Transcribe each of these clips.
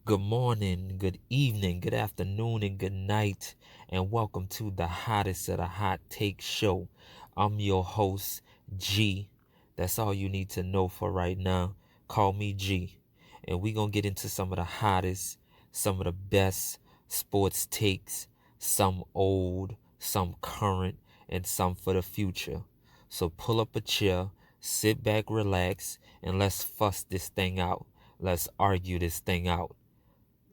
Good morning, good evening, good afternoon, and good night, and welcome to the hottest of the hot take show. I'm your host, G. That's all you need to know for right now. Call me G. And we're going to get into some of the hottest, some of the best sports takes, some old, some current, and some for the future. So pull up a chair, sit back, relax, and let's fuss this thing out. Let's argue this thing out.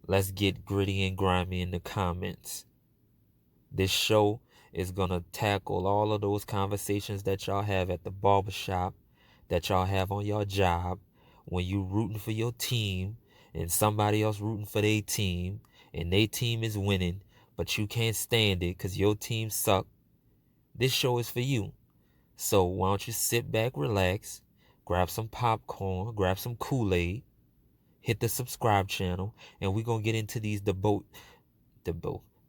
Let's get gritty and grimy in the comments. This show is going to tackle all of those conversations that y'all have at the barbershop, that y'all have on your job, when you rooting for your team and somebody else rooting for their team and their team is winning, but you can't stand it because your team suck. This show is for you. So why don't you sit back, relax, grab some popcorn, grab some Kool-Aid, hit the subscribe channel, and we're going to get into these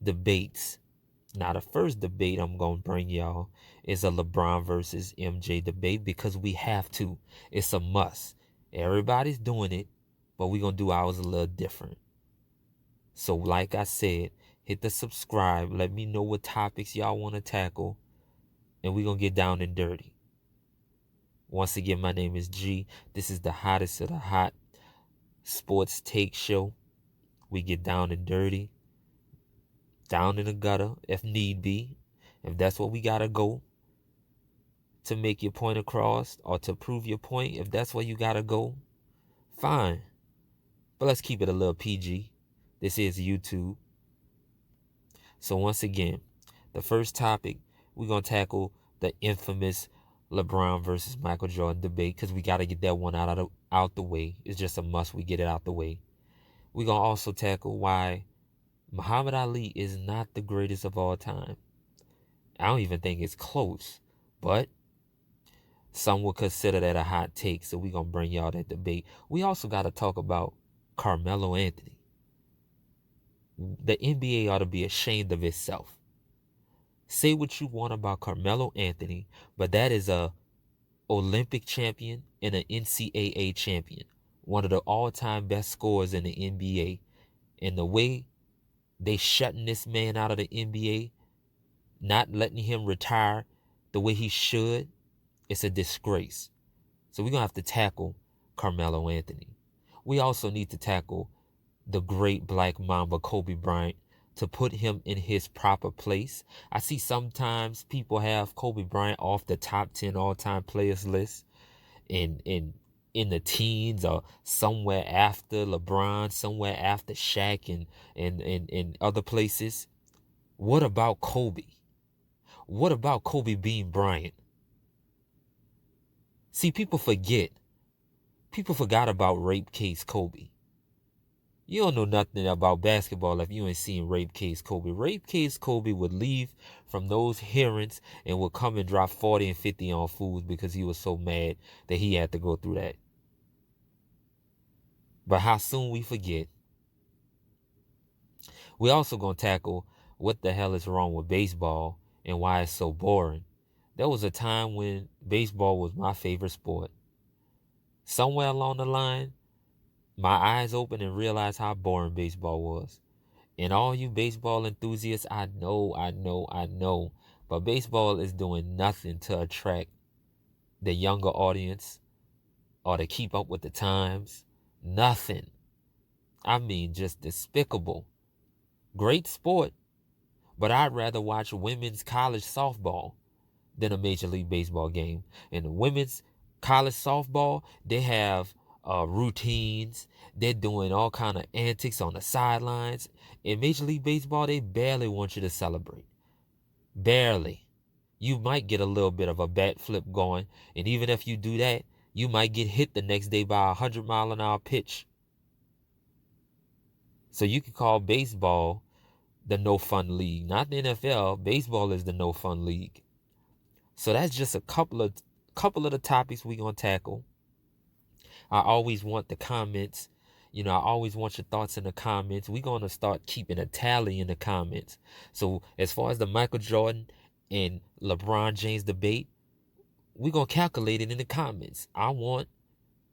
debates. Now, the first debate I'm going to bring y'all is a LeBron versus MJ debate because we have to. It's a must. Everybody's doing it, but we're going to do ours a little different. So like I said, hit the subscribe. Let me know what topics y'all want to tackle, and we're going to get down and dirty. Once again, my name is G. This is the hottest of the hot sports take show. We get down and dirty, down in the gutter if need be. If that's what we gotta go to make your point across or to prove your point, if that's where you gotta go, fine. But let's keep it a little PG. This is YouTube. So once again, the first topic, we're gonna tackle the infamous LeBron versus Michael Jordan debate because we gotta get that one out the way. It's just a must. We get it out the way. We're going to also tackle why Muhammad Ali is not the greatest of all time. I don't even think it's close, but some would consider that a hot take, so we're going to bring y'all that debate. We also got to talk about Carmelo Anthony. The NBA ought to be ashamed of itself. Say what you want about Carmelo Anthony, but that is a Olympic champion and an NCAA champion. One of the all-time best scorers in the NBA. And the way they shutting this man out of the NBA, not letting him retire the way he should, it's a disgrace. So we're going to have to tackle Carmelo Anthony. We also need to tackle the great Black Mamba Kobe Bryant to put him in his proper place. I see sometimes people have Kobe Bryant off the top 10 all-time players list in the teens or somewhere after LeBron, somewhere after Shaq and other places. What about Kobe? What about Kobe Bean Bryant? See, people forget. People forgot about Rape Case Kobe. You don't know nothing about basketball if you ain't seen Rape Case Kobe. Rape Case Kobe would leave from those hearings and would come and drop 40 and 50 on fools because he was so mad that he had to go through that. But how soon we forget. We also going to tackle what the hell is wrong with baseball and why it's so boring. There was a time when baseball was my favorite sport. Somewhere along the line, my eyes opened and realized how boring baseball was. And all you baseball enthusiasts, I know. But baseball is doing nothing to attract the younger audience or to keep up with the times. Nothing. I mean, just despicable. Great sport, but I'd rather watch women's college softball than a Major League Baseball game. And the women's college softball, they have routines. They're doing all kind of antics on the sidelines. In Major League Baseball, they barely want you to celebrate. Barely. You might get a little bit of a bat flip going, and even if you do that, you might get hit the next day by a 100-mile-an-hour pitch. So you can call baseball the no fun league. Not the NFL. Baseball is the no fun league. So that's just a couple of the topics we're going to tackle. I always want the comments. I always want your thoughts in the comments. We're going to start keeping a tally in the comments. So as far as the Michael Jordan and LeBron James debate, we're going to calculate it in the comments. I want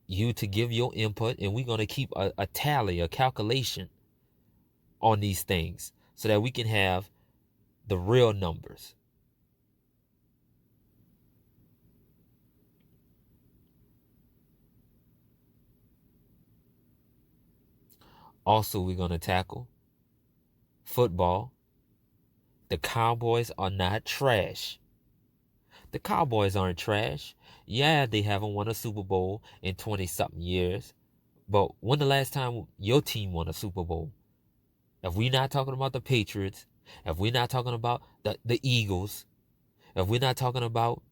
you to give your input, and we're going to keep a tally, a calculation on these things so that we can have the real numbers. Also, we're going to tackle football. The Cowboys are not trash. The Cowboys aren't trash. Yeah, they haven't won a Super Bowl in 20 something years. But when the last time your team won a Super Bowl? If we're not talking about the Patriots, if we're not talking about the Eagles, if we're not talking about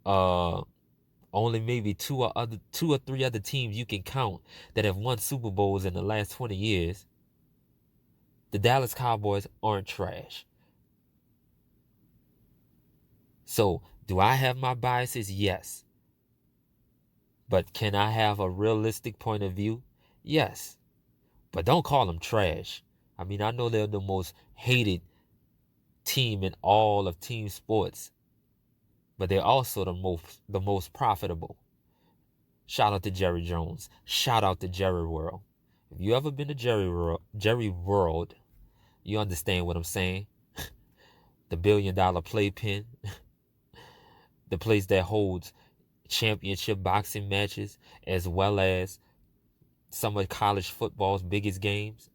uh only maybe two or three other teams you can count that have won Super Bowls in the last 20 years, the Dallas Cowboys aren't trash. So, do I have my biases? Yes. But can I have a realistic point of view? Yes. But don't call them trash. I mean, I know they're the most hated team in all of team sports, but they're also the most profitable. Shout out to Jerry Jones. Shout out to Jerry World. If you ever been to Jerry World, you understand what I'm saying. The $1 billion playpen, the place that holds championship boxing matches as well as some of college football's biggest games.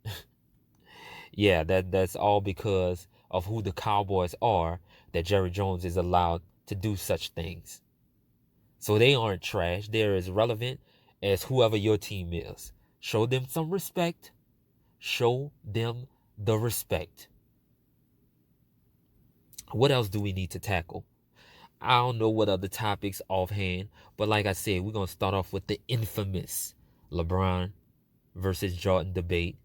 Yeah, that's all because of who the Cowboys are, that Jerry Jones is allowed to do such things. So they aren't trash. They're as relevant as whoever your team is. Show them some respect. Show them the respect. What else do we need to tackle? I don't know what other topics offhand, but like I said, we're going to start off with the infamous LeBron versus Jordan debate.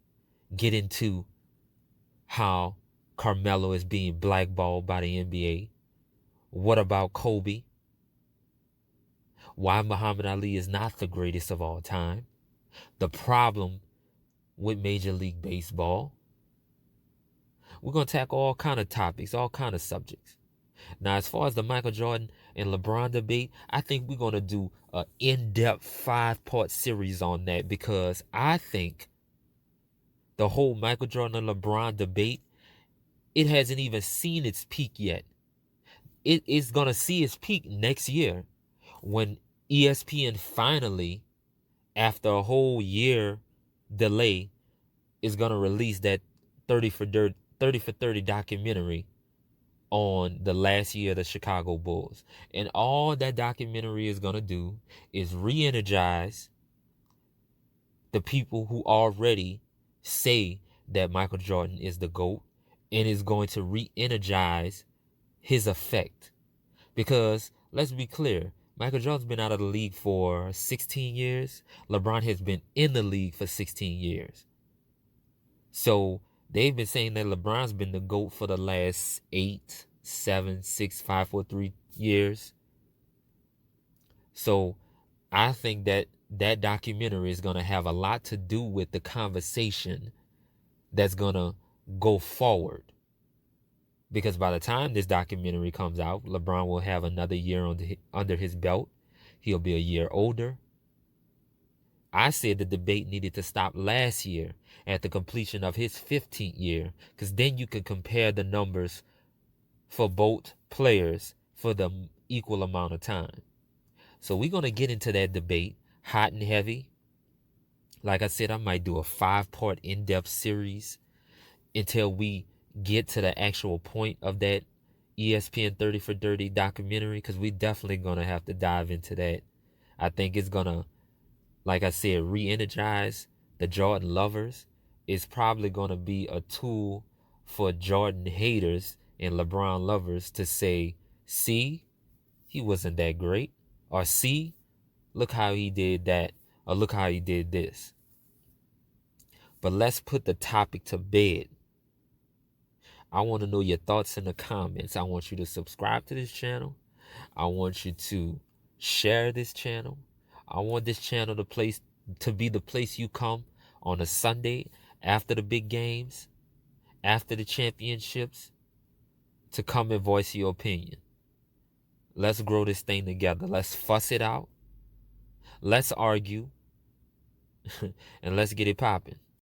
Get into how Carmelo is being blackballed by the NBA. What about Kobe? Why Muhammad Ali is not the greatest of all time. The problem with Major League Baseball. We're going to tackle all kind of topics, all kind of subjects. Now, as far as the Michael Jordan and LeBron debate, I think we're going to do an in-depth 5-part series on that, because I think the whole Michael Jordan and LeBron debate, it hasn't even seen its peak yet. It is going to see its peak next year when ESPN finally, after a whole year delay, is going to release that 30 for 30 documentary on the last year of the Chicago Bulls. And all that documentary is going to do is re-energize the people who already say that Michael Jordan is the GOAT, and is going to re-energize his effect. Because let's be clear, Michael Jordan's been out of the league for 16 years. LeBron has been in the league for 16 years. So they've been saying that LeBron's been the GOAT for the last 8, 7, 6, 5, 4, 3 years. So I think that that documentary is going to have a lot to do with the conversation that's going to go forward. Because by the time this documentary comes out, LeBron will have another year under his belt. He'll be a year older. I said the debate needed to stop last year at the completion of his 15th year, because then you can compare the numbers for both players for the equal amount of time. So we're going to get into that debate hot and heavy. Like I said, I might do a 5-part in-depth series until we get to the actual point of that ESPN 30 for 30 documentary, because we definitely going to have to dive into that. I think it's going to, like I said, re-energize the Jordan lovers. It's probably going to be a tool for Jordan haters and LeBron lovers to say, see, he wasn't that great. Or see, look how he did that. Or look how he did this. But let's put the topic to bed. I want to know your thoughts in the comments. I want you to subscribe to this channel. I want you to share this channel. I want this channel to be the place you come on a Sunday after the big games, after the championships, to come and voice your opinion. Let's grow this thing together. Let's fuss it out. Let's argue and let's get it popping.